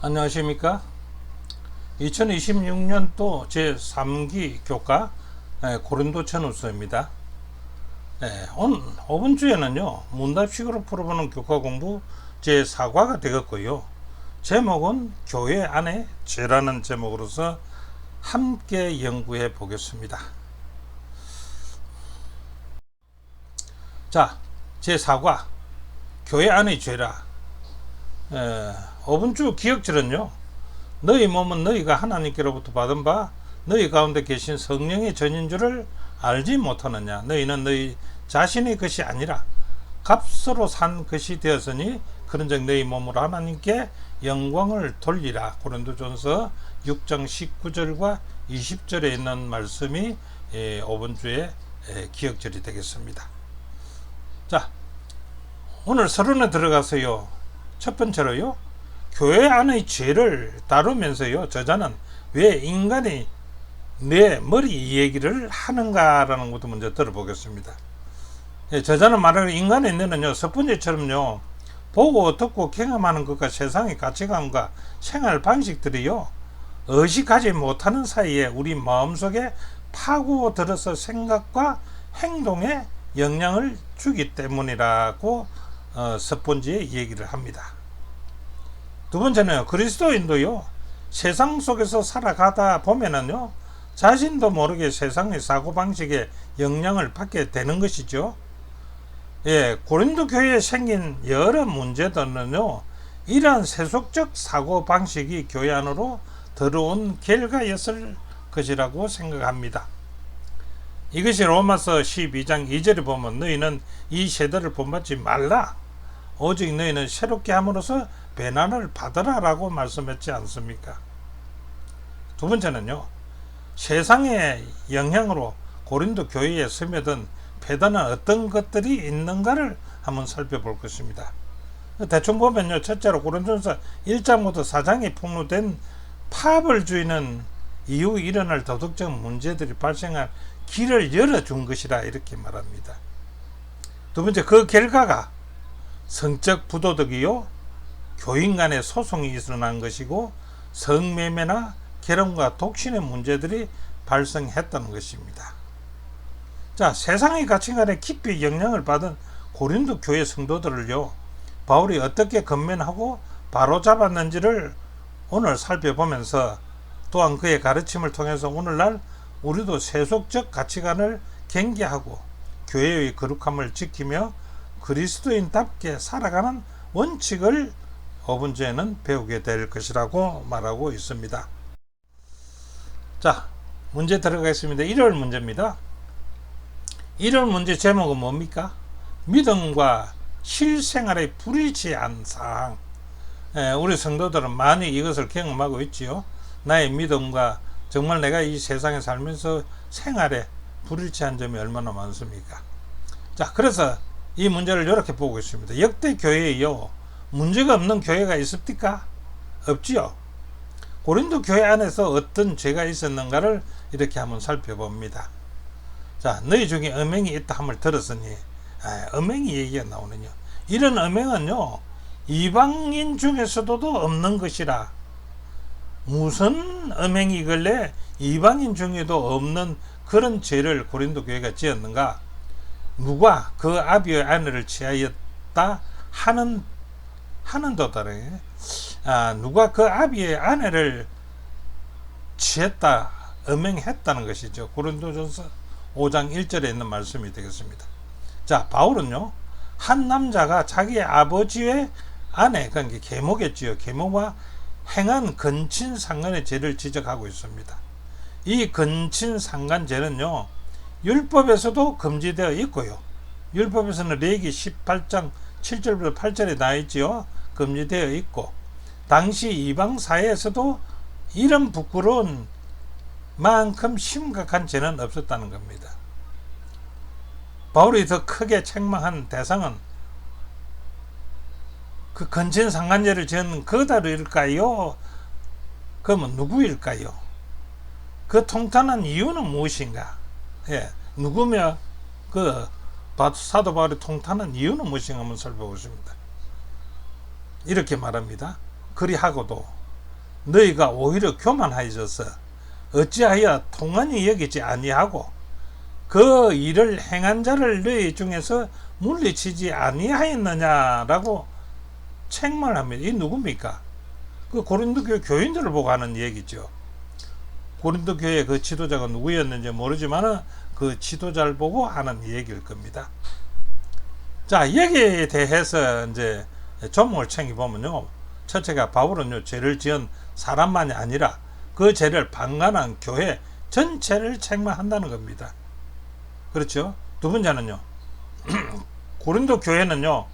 안녕하십니까? 2026년도 제3기 교과 고린도 전후서입니다. 오늘 5번 주에는요, 문답식으로 풀어보는 교과 공부 제4과가 되겠고요. 제목은 교회 안의 죄라는 제목으로서 함께 연구해 보겠습니다. 자, 제4과 교회 안의 죄라. 5번 주 기억절은요, 너희 몸은 너희가 하나님께로부터 받은 바 너희 가운데 계신 성령의 전인 줄을 알지 못하느냐. 너희는 너희 자신의 것이 아니라 값으로 산 것이 되었으니 그런즉 너희 몸으로 하나님께 영광을 돌리라. 고린도전서 6장 19절과 20절에 있는 말씀이 5번 주의 기억절이 되겠습니다. 자, 오늘 서론에 들어가서요, 첫 번째로요, 교회 안의 죄를 다루면서요, 저자는 왜 인간이 내 머리 얘기를 하는가라는 것도 먼저 들어보겠습니다. 저자는 말하는 인간의 뇌는요, 첫 번째처럼요, 보고 듣고 경험하는 것과 세상의 가치관과 생활 방식들이요, 의식하지 못하는 사이에 우리 마음속에 파고들어서 생각과 행동에 영향을 주기 때문이라고 첫 번째 얘기를 합니다. 두 번째는 그리스도인도요, 세상 속에서 살아가다 보면은요, 자신도 모르게 세상의 사고방식에 영향을 받게 되는 것이죠. 고린도 교회에 생긴 여러 문제들은요, 이러한 세속적 사고방식이 교회 안으로 들어온 결과였을 것이라고 생각합니다. 이것이 로마서 12장 2절에 보면 너희는 이 세대를 본받지 말라. 오직 너희는 새롭게 함으로써 배난을 받으라 라고 말씀했지 않습니까? 두 번째는요, 세상의 영향으로 고린도 교회에 스며든 배단은 어떤 것들이 있는가를 한번 살펴볼 것입니다. 대충 보면요, 첫째로 고린도전서 1장부터 4장에 폭로된 파벌주의는 이후 일어날 도덕적 문제들이 발생할 길을 열어준 것이라 이렇게 말합니다. 두 번째, 그 결과가 성적 부도덕이요, 교인 간의 소송이 일어난 것이고 성매매나 결혼과 독신의 문제들이 발생했다는 것입니다. 자, 세상의 가치관에 깊이 영향을 받은 고린도 교회 성도들을요, 바울이 어떻게 건면하고 바로잡았는지를 오늘 살펴보면서 또한 그의 가르침을 통해서 오늘날 우리도 세속적 가치관을 경계하고 교회의 거룩함을 지키며 그리스도인답게 살아가는 원칙을 5번 주에는 배우게 될 것이라고 말하고 있습니다. 자, 문제 들어가겠습니다. 1월 문제입니다. 1월 문제 제목은 뭡니까? 믿음과 실생활의 불일치한 사항. 우리 성도들은 많이 이것을 경험하고 있지요. 나의 믿음과 정말 내가 이 세상에 살면서 생활에 불일치한 점이 얼마나 많습니까? 자, 그래서 이 문제를 이렇게 보고 있습니다. 역대 교회에요, 문제가 없는 교회가 있습니까? 없지요. 고린도 교회 안에서 어떤 죄가 있었는가를 이렇게 한번 살펴봅니다. 자, 너희 중에 음행이 있다 함을 들었으니, 음행이 얘기가 나오느냐. 이런 음행은요, 이방인 중에서도 없는 것이라. 무슨 음행이길래 이방인 중에도 없는 그런 죄를 고린도 교회가 지었는가? 누가 그 아비의 아내를 취하였다 하는 도다래. 누가 그 아비의 아내를 취했다, 음행했다는 것이죠. 고린도전서 5장 1절에 있는 말씀이 되겠습니다. 자, 바울은요, 한 남자가 자기의 아버지의 아내, 그러니까 계모겠지요. 계모와 행한 근친상간의 죄를 지적하고 있습니다. 이 근친상간죄는요, 율법에서도 금지되어 있고요. 율법에서는 레위기 18장 7절부터 8절에 나와 있지요. 금지되어 있고, 당시 이방 사회에서도 이런 부끄러운 만큼 심각한 죄는 없었다는 겁니다. 바울이 더 크게 책망한 대상은 그 근친상간죄를 지은 그들일까요? 그러면 누구일까요? 그 통탄한 이유는 무엇인가? 누구며 그 사도 바울이 통탄한 이유는 무엇인가 한번 살펴보겠습니다. 이렇게 말합니다. 그리하고도 너희가 오히려 교만하여져서 어찌하여 통한이 여기지 아니하고 그 일을 행한 자를 너희 중에서 물리치지 아니하였느냐라고 책망합니다. 이 누굽니까? 그 고린도 교회 교인들을 보고 하는 얘기죠. 고린도 교회 그 지도자가 누구였는지 모르지만 그 지도자를 보고 하는 얘기일 겁니다. 자, 여기에 대해서 이제 조목을 챙겨보면요, 첫째가 바울은요 죄를 지은 사람만이 아니라 그 죄를 방관한 교회 전체를 책망한다는 겁니다. 그렇죠? 두 번째는요, 고린도 교회는요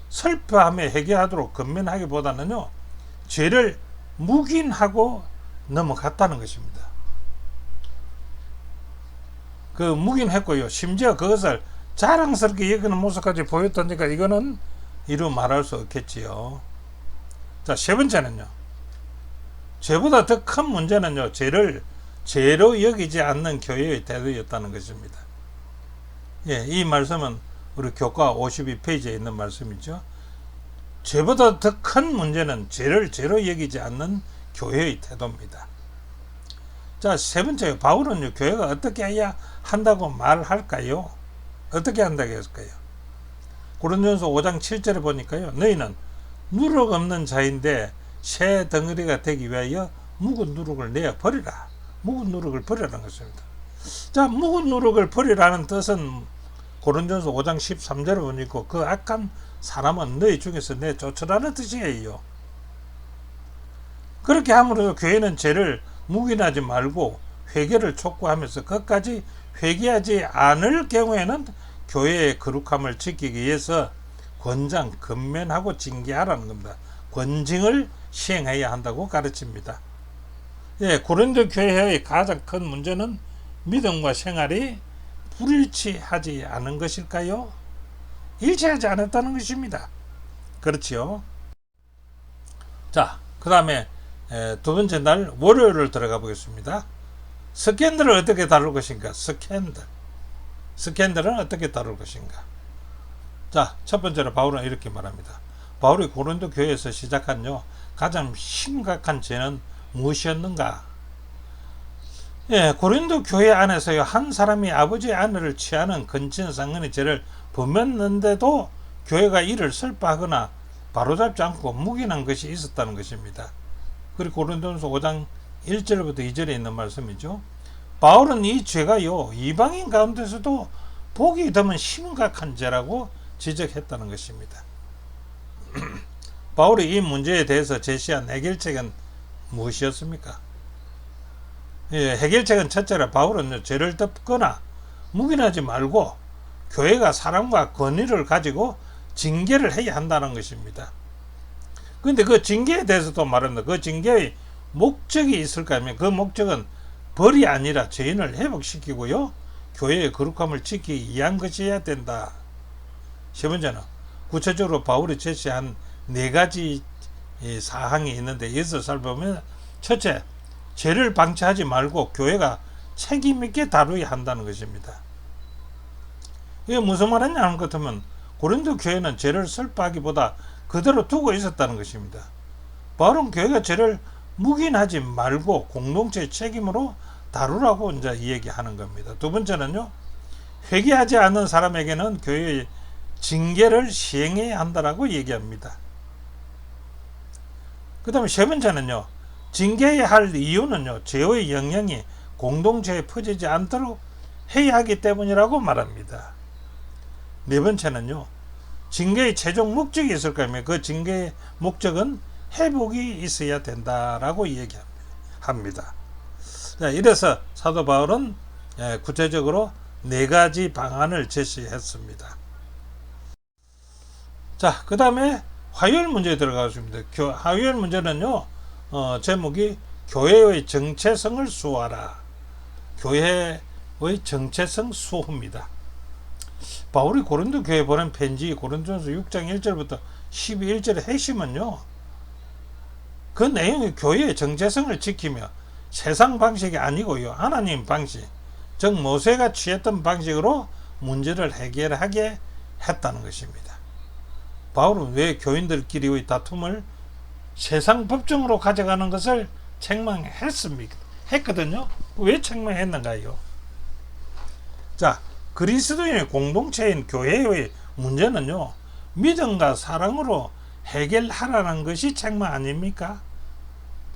슬퍼하며 회개하도록 건면하기보다는요 죄를 묵인하고 넘어갔다는 것입니다. 그 묵인했고요, 심지어 그것을 자랑스럽게 여기는 모습까지 보였다니까 이거는 이루 말할 수 없겠지요. 자, 세 번째는요, 죄보다 더 큰 문제는요 죄를 죄로 여기지 않는 교회의 태도였다는 것입니다. 예, 이 말씀은 우리 교과 52페이지에 있는 말씀이죠. 죄보다 더 큰 문제는 죄를 죄로 여기지 않는 교회의 태도입니다. 자, 세 번째, 바울은 교회가 어떻게 해야 한다고 말할까요? 어떻게 한다고 했을까요? 고린도전서 5장 7절에 보니까요, 너희는 누룩 없는 자인데 새 덩어리가 되기 위하여 묵은 누룩을 내어 버리라. 묵은 누룩을 버리라는 것입니다. 자, 묵은 누룩을 버리라는 뜻은 고린도전서 5장 13절에 보니까 그 악한 사람은 너희 중에서 내쫓으라는 뜻이에요. 그렇게 함으로써 교회는 죄를 묵인하지 말고 회개를 촉구하면서 끝까지 회개하지 않을 경우에는 교회의 거룩함을 지키기 위해서 권장, 건면하고 징계하라는 겁니다. 권징을 시행해야 한다고 가르칩니다. 예, 고린도 교회의 가장 큰 문제는 믿음과 생활이 불일치하지 않은 것일까요? 일치하지 않았다는 것입니다. 그렇지요. 자, 그 다음에 두 번째 날 월요일을 들어가 보겠습니다. 스캔들을 어떻게 다룰 것인가? 스캔들은 어떻게 다룰 것인가? 자, 첫 번째로 바울은 이렇게 말합니다. 바울이 고린도 교회에서 시작한 가장 심각한 죄는 무엇이었는가? 예, 고린도 교회 안에서요 한 사람이 아버지의 아내를 취하는 근친상간의 죄를 범했는데도 교회가 이를 슬퍼하거나 바로잡지 않고 묵인한 것이 있었다는 것입니다. 그리고 고린도전서 5장 1절부터 2절에 있는 말씀이죠. 바울은 이 죄가요 이방인 가운데서도 보기 드문 심각한 죄라고 지적했다는 것입니다. 바울이 이 문제에 대해서 제시한 해결책은 무엇이었습니까? 예, 해결책은 첫째로 바울은 죄를 덮거나 묵인하지 말고 교회가 사람과 권위를 가지고 징계를 해야 한다는 것입니다. 그런데 그 징계에 대해서도 말합니다. 그 징계의 목적이 있을까 하면 그 목적은 벌이 아니라 죄인을 회복시키고요 교회의 거룩함을 지키기 위한 것이어야 된다. 세 번째는 구체적으로 바울이 제시한 네 가지 사항이 있는데 이것을 살펴보면, 첫째, 죄를 방치하지 말고 교회가 책임있게 다루어야 한다는 것입니다. 이게 무슨 말이냐 하는 것 같으면 고린도 교회는 죄를 슬퍼하기보다 그대로 두고 있었다는 것입니다. 바울은 교회가 죄를 묵인하지 말고 공동체의 책임으로 다루라고 이제 이야기하는 겁니다. 두 번째는요, 회개하지 않는 사람에게는 교회의 징계를 시행해야 한다라고 얘기합니다. 그 다음에 세 번째는요, 징계해야 할 이유는요, 죄의 영향이 공동체에 퍼지지 않도록 해야 하기 때문이라고 말합니다. 네 번째는요, 징계의 최종 목적이 있을 거면 그 징계의 목적은 회복이 있어야 된다라고 얘기합니다. 자, 이래서 사도 바울은 구체적으로 네 가지 방안을 제시했습니다. 자, 그 다음에 화요일 문제에 들어가겠습니다. 화요일 문제는요, 제목이 교회의 정체성을 수호하라. 교회의 정체성 수호입니다. 바울이 고린도 교회에 보낸 편지 고린도전서 6장 1절부터 12절의 핵심은요, 그 내용이 교회의 정체성을 지키며 세상 방식이 아니고요, 하나님 방식, 즉 모세가 취했던 방식으로 문제를 해결하게 했다는 것입니다. 바울은 왜 교인들끼리의 다툼을 세상 법정으로 가져가는 것을 했거든요. 왜 책망했는가요? 자, 그리스도인의 공동체인 교회의 문제는요, 믿음과 사랑으로 해결하라는 것이 책망 아닙니까?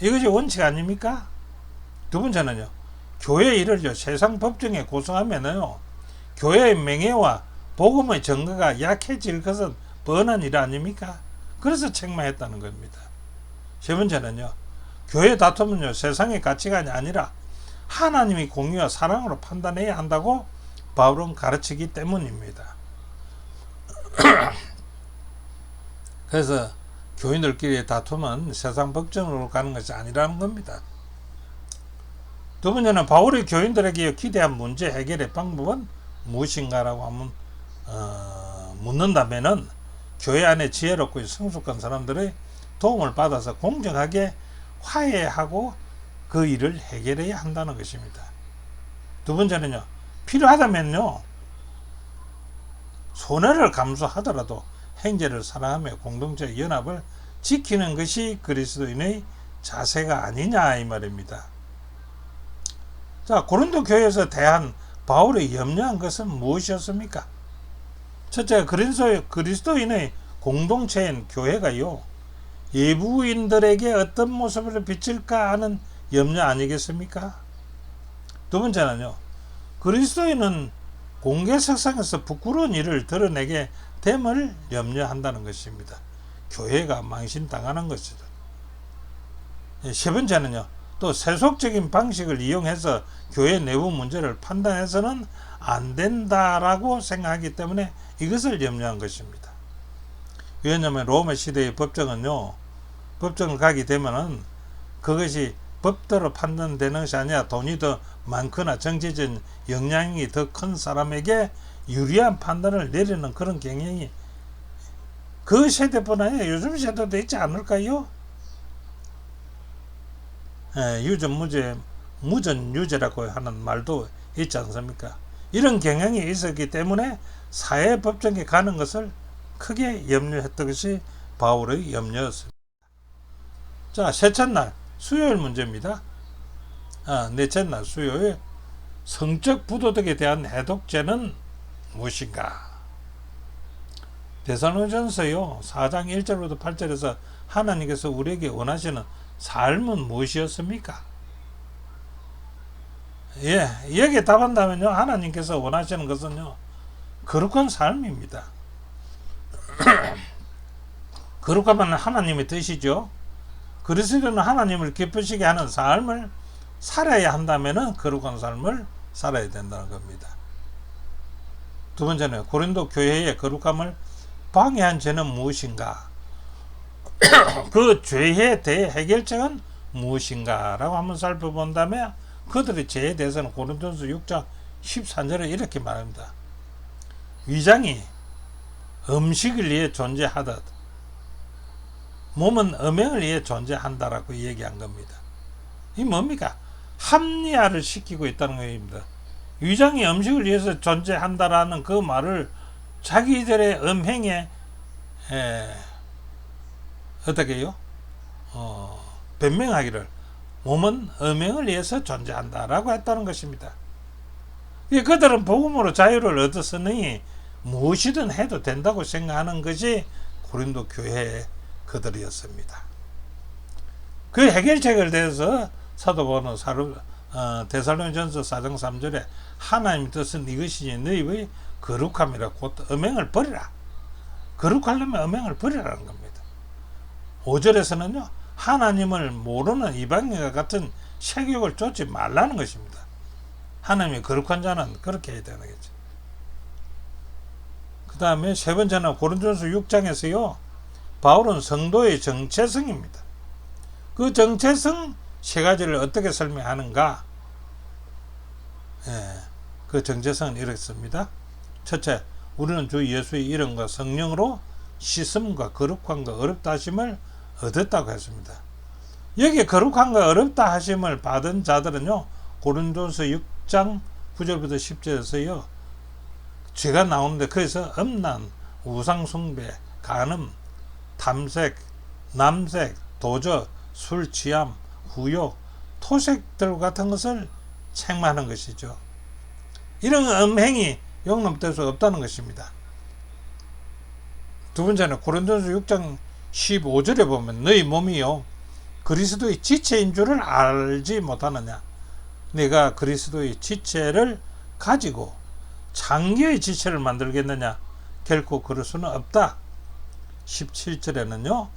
이것이 원칙 아닙니까? 두 번째는요, 교회 일을 세상 법정에 고소하면요, 교회의 명예와 복음의 증거가 약해질 것은 뻔한 일 아닙니까? 그래서 책망했다는 겁니다. 세 번째는요, 교회 다툼은요, 세상의 가치관이 아니라 하나님의 공의와 사랑으로 판단해야 한다고 바울은 가르치기 때문입니다. 그래서 교인들끼리의 다툼은 세상 법정으로 가는 것이 아니라는 겁니다. 두 번째는 바울이 교인들에게 기대한 문제 해결의 방법은 무엇인가라고 한번 묻는다면은 교회 안에 지혜롭고 성숙한 사람들의 도움을 받아서 공정하게 화해하고 그 일을 해결해야 한다는 것입니다. 두 번째는요, 필요하다면요, 손해를 감수하더라도 형제를 사랑하며 공동체 연합을 지키는 것이 그리스도인의 자세가 아니냐 이 말입니다. 자, 고린도 교회에서 대한 바울의 염려한 것은 무엇이었습니까? 첫째, 그리스도인의 공동체인 교회가요, 예부인들에게 어떤 모습을 비칠까 하는 염려 아니겠습니까? 두 번째는요, 그리스도인은 공개석상에서 부끄러운 일을 드러내게 됨을 염려한다는 것입니다. 교회가 망신당하는 것이죠. 세 번째는요, 또 세속적인 방식을 이용해서 교회 내부 문제를 판단해서는 안 된다라고 생각하기 때문에 이것을 염려한 것입니다. 왜냐하면 로마 시대의 법정은요, 법정을 가게 되면은 그것이 법대로 판단되는 것이 아니라 돈이 더 많거나 정치적 영향이 더 큰 사람에게 유리한 판단을 내리는 그런 경향이 그 세대뿐 아니라 요즘 세대도 있지 않을까요? 무전유죄라고 하는 말도 있지 않습니까? 이런 경향이 있었기 때문에 사회법정에 가는 것을 크게 염려했던 것이 바울의 염려였습니다. 자, 셋째 날 수요일 문제입니다. 넷째 날 수요일 성적 부도덕에 대한 해독제는 무엇인가? 데살로니가전서요 4장 1절부터 8절에서 하나님께서 우리에게 원하시는 삶은 무엇이었습니까? 여기에 답한다면요, 하나님께서 원하시는 것은요, 거룩한 삶입니다. 거룩하면 하나님의 뜻이죠. 그리스도는 하나님을 기쁘시게 하는 삶을 살아야 한다면은 거룩한 삶을 살아야 된다는 겁니다. 두 번째는 고린도 교회의 거룩함을 방해한 죄는 무엇인가? 그 죄에 대해 해결책은 무엇인가? 라고 한번 살펴본다면 그들의 죄에 대해서는 고린도전서 6장 13절에 이렇게 말합니다. 위장이 음식을 위해 존재하듯 몸은 음행을 위해 존재한다라고 얘기한 겁니다. 이 뭡니까? 합리화를 시키고 있다는 겁니다. 위장이 음식을 위해서 존재한다라는 그 말을 자기들의 음행에 어떻게 해요? 변명하기를 몸은 음행을 위해서 존재한다라고 했다는 것입니다. 그들은 복음으로 자유를 얻었으니 무엇이든 해도 된다고 생각하는 것이 고린도 교회의 그들이었습니다. 그 해결책을 대해서 사도 바울은 데살로니가전서 4장 3절에 하나님 뜻은 이것이니 너희의 거룩함이라 곧 음행을 버리라. 거룩하려면 음행을 버리라는 겁니다. 5절에서는요, 하나님을 모르는 이방인과 같은 세욕을 쫓지 말라는 것입니다. 하나님이 거룩한 자는 그렇게 해야 되는 거죠. 그 다음에 세 번째는 고린도전서 6장에서요, 바울은 성도의 정체성입니다. 그 정체성 세 가지를 어떻게 설명하는가? 그 정체성은 이렇습니다. 첫째, 우리는 주 예수의 이름과 성령으로 씻음과 거룩함과 어렵다 하심을 얻었다고 했습니다. 여기 거룩함과 어렵다 하심을 받은 자들은요, 고린도전서 6장 9절부터 10절에서요, 죄가 나오는데 거기서 음란, 우상숭배, 간음, 탐색, 남색, 도저, 술 취함, 후욕, 토색들 같은 것을 책망하는 것이죠. 이런 음행이 용납될 수 없다는 것입니다. 두 번째는 고린도전서 6장 15절에 보면 너희 몸이요 그리스도의 지체인 줄을 알지 못하느냐. 내가 그리스도의 지체를 가지고 장기의 지체를 만들겠느냐. 결코 그럴 수는 없다. 17절에는요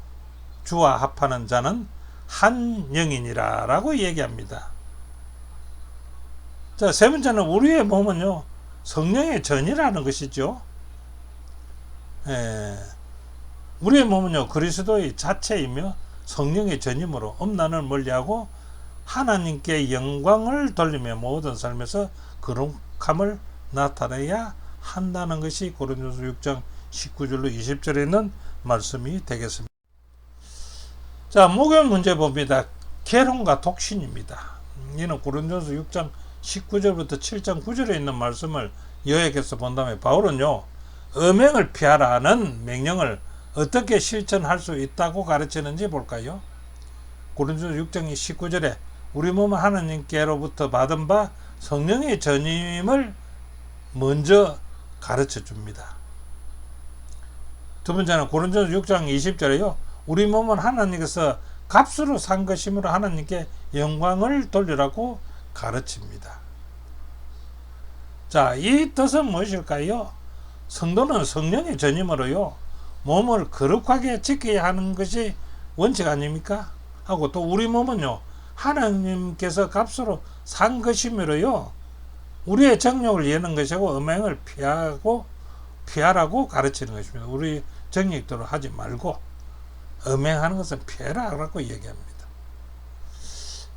주와 합하는 자는 한 영이니라 라고 얘기합니다. 자, 세 번째는 우리의 몸은요 성령의 전이라는 것이죠. 우리의 몸은요 그리스도의 자체이며 성령의 전임으로 음란을 멀리하고 하나님께 영광을 돌리며 모든 삶에서 거룩함을 나타내야 한다는 것이 고린도서 6장 19절로 20절에 있는 말씀이 되겠습니다. 자, 목욕 문제 봅니다. 계론과 독신입니다. 이는 고린도서 6장 19절부터 7장 9절에 있는 말씀을 요약해서 본다면 바울은요 음행을 피하라는 명령을 어떻게 실천할 수 있다고 가르치는지 볼까요? 고린도서 6장 19절에 우리 몸은 하나님께로부터 받은 바 성령의 전임을 먼저 가르쳐 줍니다. 두 번째는 고린도서 6장 20절에요 우리 몸은 하나님께서 값으로 산 것이므로 하나님께 영광을 돌리라고 가르칩니다. 자, 이 뜻은 무엇일까요? 성도는 성령의 전임으로요 몸을 거룩하게 지켜야 하는 것이 원칙 아닙니까? 하고 또 우리 몸은요 하나님께서 값으로 산 것이므로요 우리의 정욕을 여는 것이고 음행을 피하라고 가르치는 것입니다. 우리 정욕대로 하지 말고 음행하는 것은 피해라라고 얘기합니다.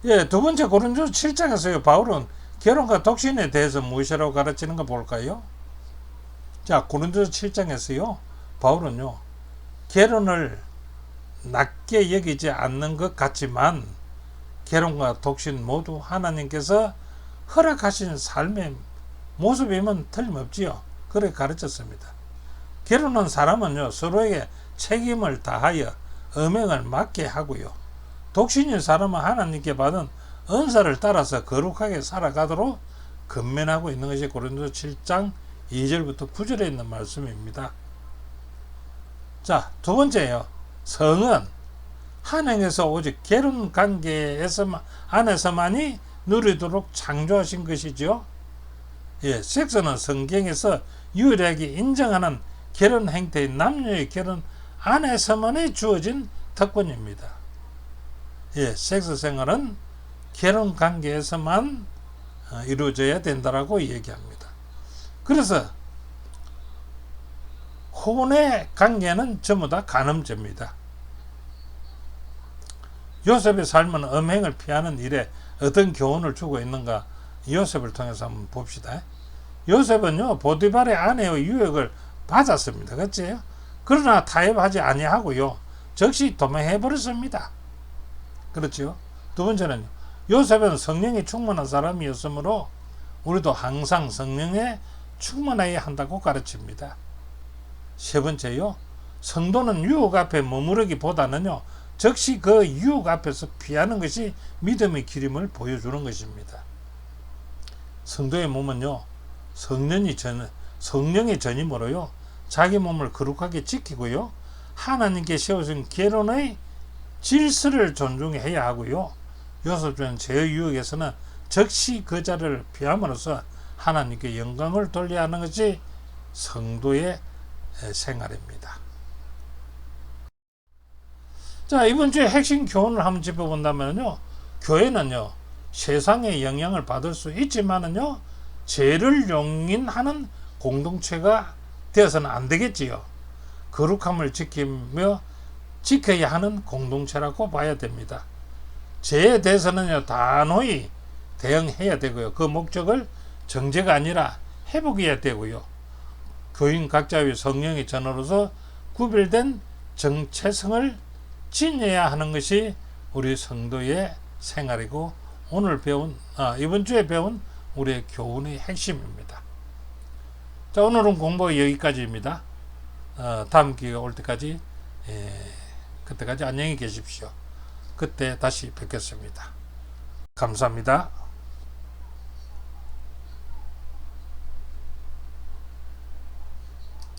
예, 두 번째 고린도서 7장에서요 바울은 결혼과 독신에 대해서 무엇이라고 가르치는 거 볼까요? 자, 고린도서 7장에서요 바울은요 결혼을 낮게 여기지 않는 것 같지만 결혼과 독신 모두 하나님께서 허락하신 삶의 모습이면 틀림없지요. 그렇게 가르쳤습니다. 결혼한 사람은요 서로에게 책임을 다하여 음행을 막게 하고요 독신인 사람은 하나님께 받은 은사를 따라서 거룩하게 살아가도록 권면하고 있는 것이 고린도서 7장 2절부터 9절에 있는 말씀입니다. 자, 두 번째요. 성은 하나님께서 오직 결혼 안에서만이 누리도록 창조하신 것이죠. 예, 섹스는 성경에서 유일하게 인정하는 결혼 행태인 남녀의 결혼 안에서만이 주어진 특권입니다. 예, 섹스 생활은 결혼 관계에서만 이루어져야 된다라고 얘기합니다. 그래서 혼의 관계는 전부 다 간음죄입니다. 요셉의 삶은 음행을 피하는 일에 어떤 교훈을 주고 있는가 요셉을 통해서 한번 봅시다. 요셉은요 보디발의 아내의 유혹을 받았습니다. 그렇죠? 그러나 타협하지 아니하고요 즉시 도망해 버렸습니다. 그렇죠? 두 번째는 요셉은 성령이 충만한 사람이었으므로 우리도 항상 성령에 충만해야 한다고 가르칩니다. 세 번째요 성도는 유혹 앞에 머무르기보다는요 즉시 그 유혹 앞에서 피하는 것이 믿음의 기림을 보여주는 것입니다. 성도의 몸은요 성령의 전임으로요 자기 몸을 거룩하게 지키고요 하나님께 세우신 결혼의 질서를 존중해야 하고요 요셉은 죄의 유혹에서는 즉시 그 자를 피함으로써 하나님께 영광을 돌려야 하는 것이 성도의 생활입니다. 자, 이번 주에 핵심 교훈을 한번 짚어본다면요 교회는요 세상의 영향을 받을 수 있지만은요 죄를 용인하는 공동체가 되어서는 안 되겠지요. 거룩함을 지켜야 하는 공동체라고 봐야 됩니다. 죄에 대해서는요 단호히 대응해야 되고요 그 목적을 정죄가 아니라 회복해야 되고요 교인 각자의 성령의 전으로서 구별된 정체성을 지녀야 하는 것이 우리 성도의 생활이고 이번 주에 배운 우리의 교훈의 핵심입니다. 자, 오늘은 공부가 여기까지입니다. 다음 기회가 올 때까지 그때까지 안녕히 계십시오. 그때 다시 뵙겠습니다. 감사합니다.